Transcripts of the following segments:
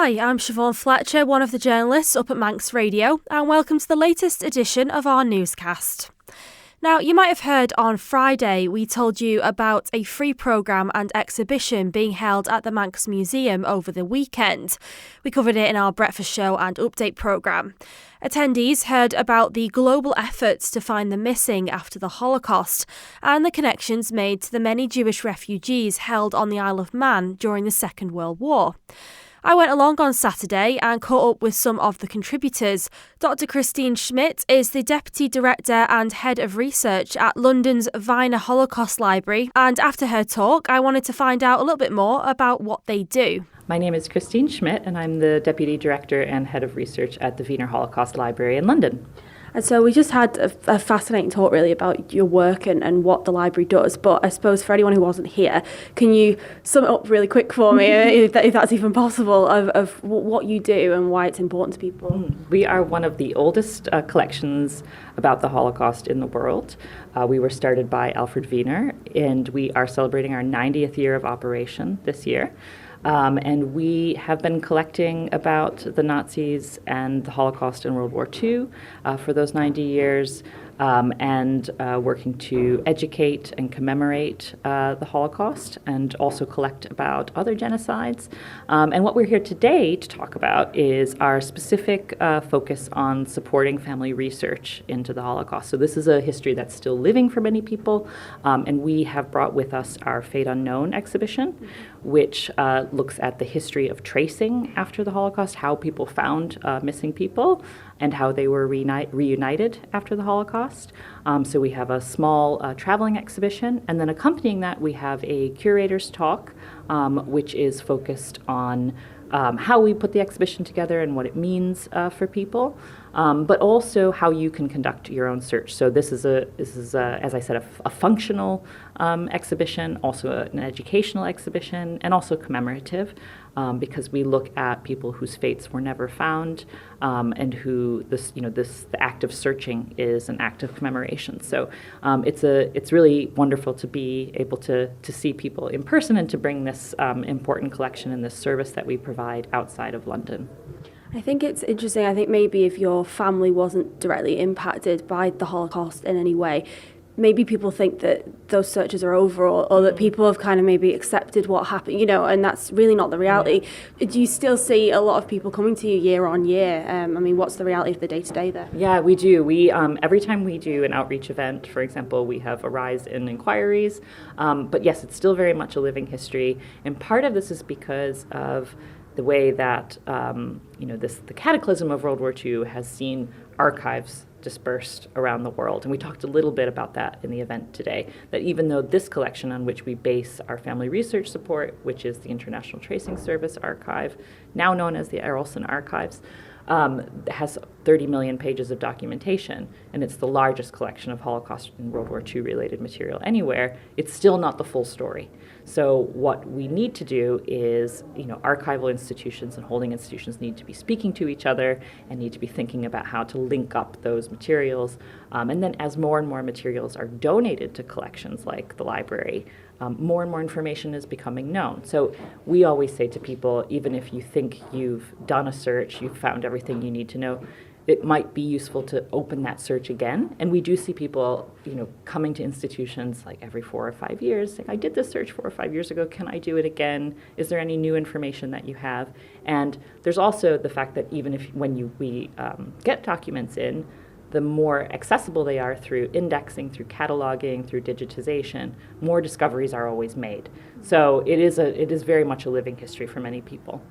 Hi, I'm Siobhán Fletcher, one of the journalists up at Manx Radio, and welcome to the latest edition of our Newscast. Now, you might have heard on Friday we told you about a free programme and exhibition being held at the Manx Museum over the weekend. We covered it in our breakfast show and update programme. Attendees heard about the global efforts to find the missing after the Holocaust and the connections made to the many Jewish refugees held on the Isle of Man during the Second World War. I went along on Saturday and caught up with some of the contributors. Dr. Christine Schmidt is the Deputy Director and Head of Research at London's Wiener Holocaust Library, and after her talk I wanted to find out a little bit more about what they do. My name is Christine Schmidt and I'm the Deputy Director and Head of Research at the Wiener Holocaust Library in London. And so we just had a fascinating talk really about your work and what the library does, but I suppose for anyone who wasn't here, can you sum it up really quick for me, if that's even possible, of what you do and why it's important to people? We are one of the oldest collections about the Holocaust in the world. We were started by Alfred Wiener, and we are celebrating our 90th year of operation this year. And we have been collecting about the Nazis and the Holocaust in World War II for those 90 years, and working to educate and commemorate the Holocaust and also collect about other genocides. And what we're here today to talk about is our specific focus on supporting family research into the Holocaust. So this is a history that's still living for many people, and we have brought with us our Fate Unknown exhibition, which looks at the history of tracing after the Holocaust, how people found missing people, and how they were reunited after the Holocaust. So we have a small traveling exhibition, and then accompanying that we have a curator's talk, which is focused on how we put the exhibition together and what it means for people, but also how you can conduct your own search. So this is as I said, a functional exhibition, also an educational exhibition, and also commemorative, because we look at people whose fates were never found, and who the act of searching is an act of commemoration. So it's really wonderful to be able to see people in person and to bring this important collection and this service that we provide outside of London. I think it's interesting. I think maybe if your family wasn't directly impacted by the Holocaust in any way, maybe people think that those searches are over, or that people have kind of maybe accepted what happened, and that's really not the reality. Yeah. Do you still see a lot of people coming to you year on year? What's the reality of the day-to-day there? Yeah, we do. We every time we do an outreach event, for example, we have a rise in inquiries. But yes, it's still very much a living history. And part of this is because of the way that the cataclysm of World War II has seen archives dispersed around the world. And we talked a little bit about that in the event today, that even though this collection on which we base our family research support, which is the International Tracing Service Archive, now known as the Erolson Archives, has 30 million pages of documentation, and it's the largest collection of Holocaust and World War II related material anywhere, it's still not the full story. So what we need to do is, archival institutions and holding institutions need to be speaking to each other and need to be thinking about how to link up those materials. And then as more and more materials are donated to collections like the library, more and more information is becoming known. So we always say to people, even if you think you've done a search, you've found everything you need to know, it might be useful to open that search again. And we do see people, coming to institutions like every 4 or 5 years saying, I did this search 4 or 5 years ago, can I do it again? Is there any new information that you have? And there's also the fact that even if we get documents in, the more accessible they are through indexing, through cataloging, through digitization, more discoveries are always made. So it is very much a living history for many people.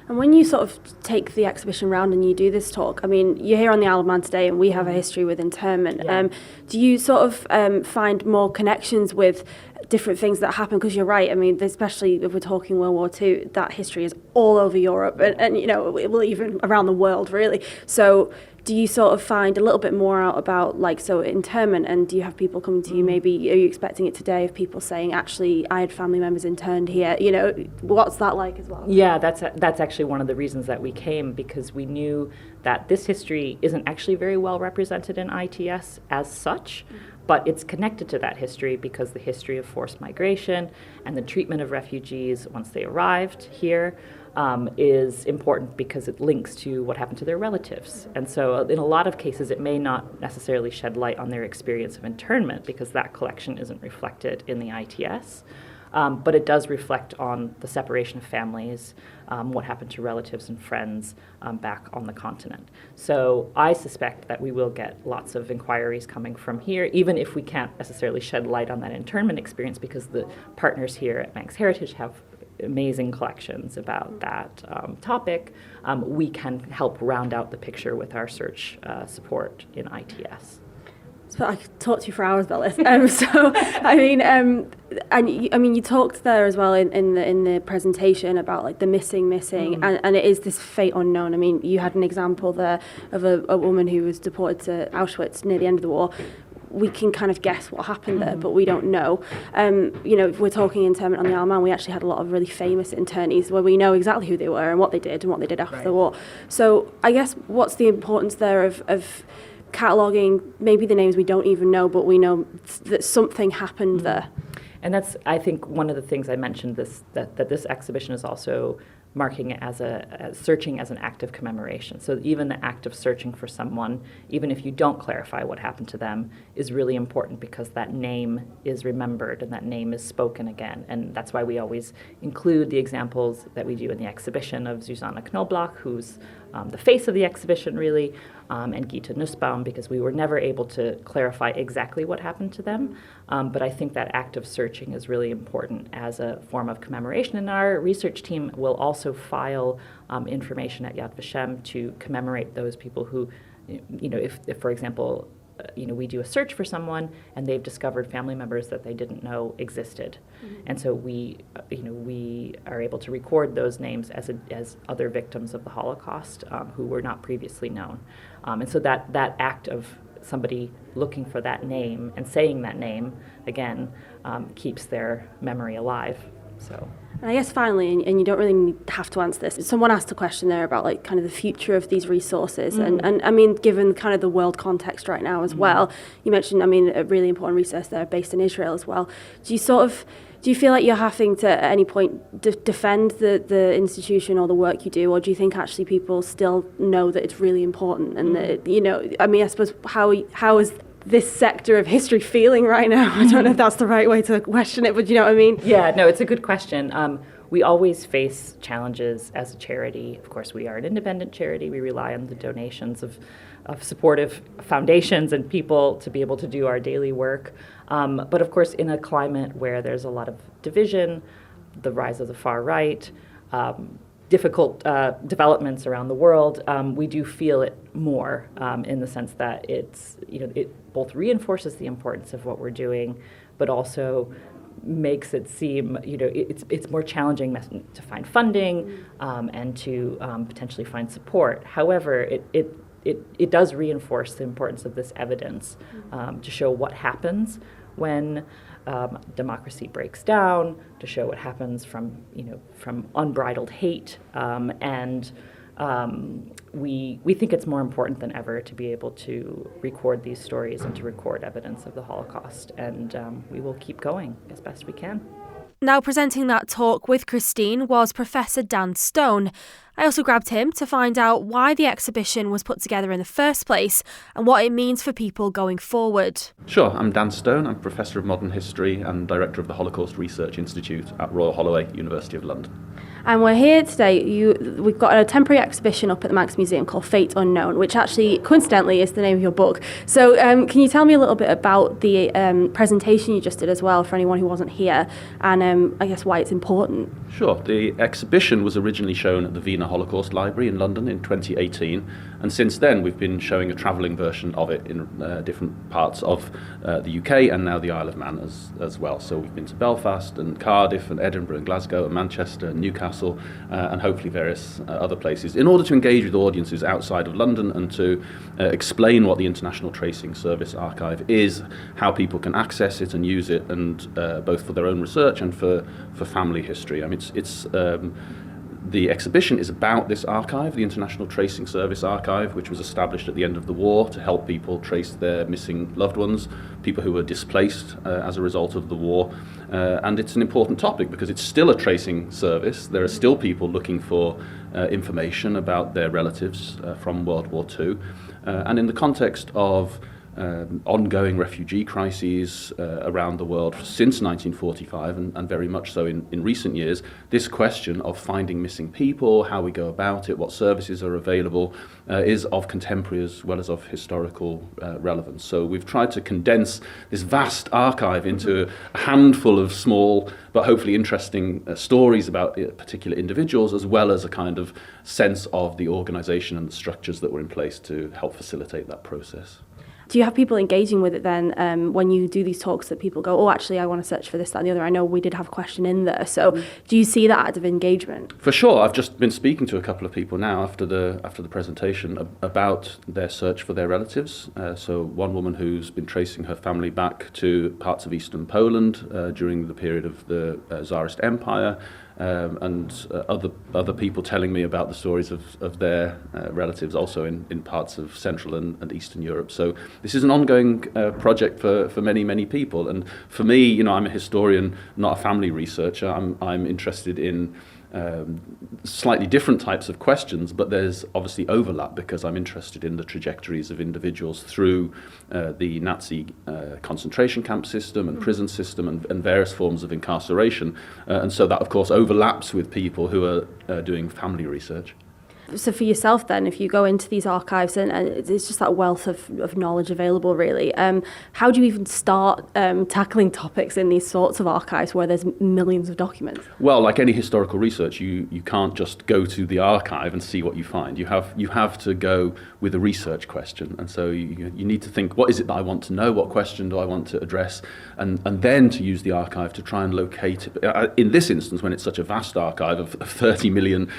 And when you sort of take the exhibition round and you do this talk, you're here on the Isle of Man today and we have a history with internment. Yeah. Do you sort of find more connections with different things that happen? Because you're right, especially if we're talking World War II, that history is all over Europe and even around the world, really. So do you sort of find a little bit more out about, internment, and do you have people coming to you, maybe, are you expecting it today, of people saying, actually, I had family members interned here, what's that like as well? Yeah, that's actually one of the reasons that we came, because we knew that this history isn't actually very well represented in ITS as such, but it's connected to that history because the history of forced migration and the treatment of refugees once they arrived here, is important because it links to what happened to their relatives. And so in a lot of cases, it may not necessarily shed light on their experience of internment because that collection isn't reflected in the ITS. But it does reflect on the separation of families, what happened to relatives and friends back on the continent. So I suspect that we will get lots of inquiries coming from here, even if we can't necessarily shed light on that internment experience, because the partners here at Manx Heritage have amazing collections about that topic. We can help round out the picture with our search support in ITS. So I could talk to you for hours about this. You talked there as well in the presentation about like the missing, and it is this fate unknown. I mean, you had an example there of a woman who was deported to Auschwitz near the end of the war. We can kind of guess what happened there, but we don't know. If we're talking internment on the Isle of Man, we actually had a lot of really famous internees where we know exactly who they were and what they did after the war. So I guess what's the importance there of cataloguing maybe the names we don't even know, but we know that something happened there. And that's, I think, one of the things I mentioned, that this exhibition is also marking it as searching as an act of commemoration. So even the act of searching for someone, even if you don't clarify what happened to them, is really important because that name is remembered and that name is spoken again. And that's why we always include the examples that we do in the exhibition of Susanna Knobloch, who's the face of the exhibition really, and Gita Nussbaum, because we were never able to clarify exactly what happened to them. But I think that act of searching is really important as a form of commemoration. And our research team will also file information at Yad Vashem to commemorate those people who, if for example, we do a search for someone and they've discovered family members that they didn't know existed. Mm-hmm. And so we are able to record those names as other victims of the Holocaust who were not previously known. And so that act of somebody looking for that name and saying that name again keeps their memory alive. So. And I guess finally, and you don't really have to answer this, someone asked a question there about like kind of the future of these resources. Mm-hmm. And I mean, given kind of the world context right now as well, you mentioned, a really important resource there based in Israel as well. Do you feel like you're having to, at any point, defend the institution or the work you do, or do you think actually people still know that it's really important and that, I suppose, how is this sector of history feeling right now? I don't know if that's the right way to question it, but you know what I mean? Yeah, no, it's a good question. We always face challenges as a charity. Of course, we are an independent charity. We rely on the donations of supportive foundations and people to be able to do our daily work. But of course, in a climate where there's a lot of division, the rise of the far right, difficult developments around the world, we do feel it more in the sense that it both reinforces the importance of what we're doing, but also makes it seem it's more challenging to find funding and to potentially find support. However, it does reinforce the importance of this evidence to show what happens when democracy breaks down, to show what happens from unbridled hate, and we think it's more important than ever to be able to record these stories and to record evidence of the Holocaust, and we will keep going as best we can. Now presenting that talk with Christine was Professor Dan Stone. I also grabbed him to find out why the exhibition was put together in the first place and what it means for people going forward. Sure, I'm Dan Stone. I'm Professor of Modern History and Director of the Holocaust Research Institute at Royal Holloway, University of London. And we're here today, we've got a temporary exhibition up at the Manx Museum called Fate Unknown, which actually, coincidentally, is the name of your book. So can you tell me a little bit about the presentation you just did as well, for anyone who wasn't here, and I guess why it's important? Sure. The exhibition was originally shown at the Wiener Holocaust Library in London in 2018, and since then we've been showing a travelling version of it in different parts of the UK and now the Isle of Man as well. So we've been to Belfast and Cardiff and Edinburgh and Glasgow and Manchester and Newcastle and hopefully various other places, in order to engage with audiences outside of London and to explain what the International Tracing Service Archive is, how people can access it and use it, and both for their own research and for family history. I mean, it's the exhibition is about this archive, the International Tracing Service Archive, which was established at the end of the war to help people trace their missing loved ones, people who were displaced as a result of the war. And it's an important topic because it's still a tracing service. There are still people looking for information about their relatives from World War II. And in the context of ongoing refugee crises around the world since 1945 and very much so in recent years, this question of finding missing people, how we go about it, what services are available, is of contemporary as well as of historical relevance. So we've tried to condense this vast archive into a handful of small but hopefully interesting stories about particular individuals, as well as a kind of sense of the organisation and the structures that were in place to help facilitate that process. Do you have people engaging with it then when you do these talks that people go, oh, actually, I want to search for this, that and the other? I know we did have a question in there. So do you see that active engagement? For sure. I've just been speaking to a couple of people now after the presentation about their search for their relatives. So one woman who's been tracing her family back to parts of eastern Poland during the period of the Tsarist Empire, and other people telling me about the stories of their relatives also in parts of Central and Eastern Europe. So this is an ongoing project for many people. And for me, I'm a historian, not a family researcher. I'm interested in slightly different types of questions, but there's obviously overlap because I'm interested in the trajectories of individuals through the Nazi concentration camp system and prison system and various forms of incarceration. And so that, of course, overlaps with people who are doing family research. So for yourself then, if you go into these archives and it's just that wealth of knowledge available really, how do you even start tackling topics in these sorts of archives where there's millions of documents? Well, like any historical research, you can't just go to the archive and see what you find. You have to go with a research question. And so you need to think, what is it that I want to know? What question do I want to address? And then to use the archive to try and locate it. In this instance, when it's such a vast archive of 30 million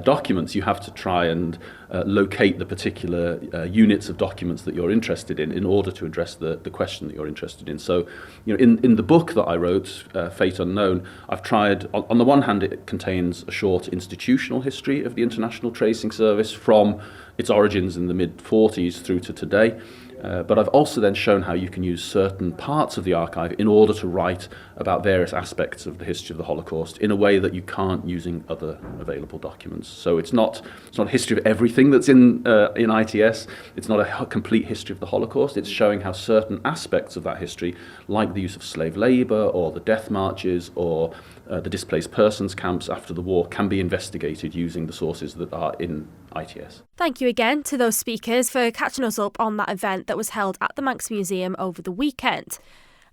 documents, you have to try and locate the particular units of documents that you're interested in order to address the question that you're interested in. So, in the book that I wrote, Fate Unknown, I've tried, on the one hand, it contains a short institutional history of the International Tracing Service from its origins in the mid-40s through to today. But I've also then shown how you can use certain parts of the archive in order to write about various aspects of the history of the Holocaust in a way that you can't using other available documents. So it's not a history of everything that's in ITS. It's not a complete history of the Holocaust. It's showing how certain aspects of that history, like the use of slave labour or the death marches or the displaced persons camps after the war, can be investigated using the sources that are in ITS. Thank you again to those speakers for catching us up on that event that was held at the Manx Museum over the weekend.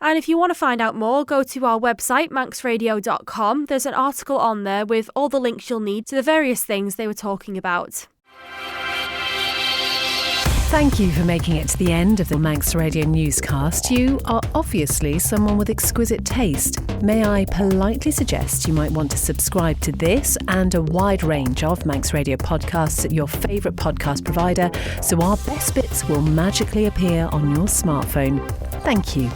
And if you want to find out more, go to our website, manxradio.com. There's an article on there with all the links you'll need to the various things they were talking about. Thank you for making it to the end of the Manx Radio Newscast. You are obviously someone with exquisite taste. May I politely suggest you might want to subscribe to this and a wide range of Manx Radio podcasts at your favourite podcast provider so our best bits will magically appear on your smartphone. Thank you.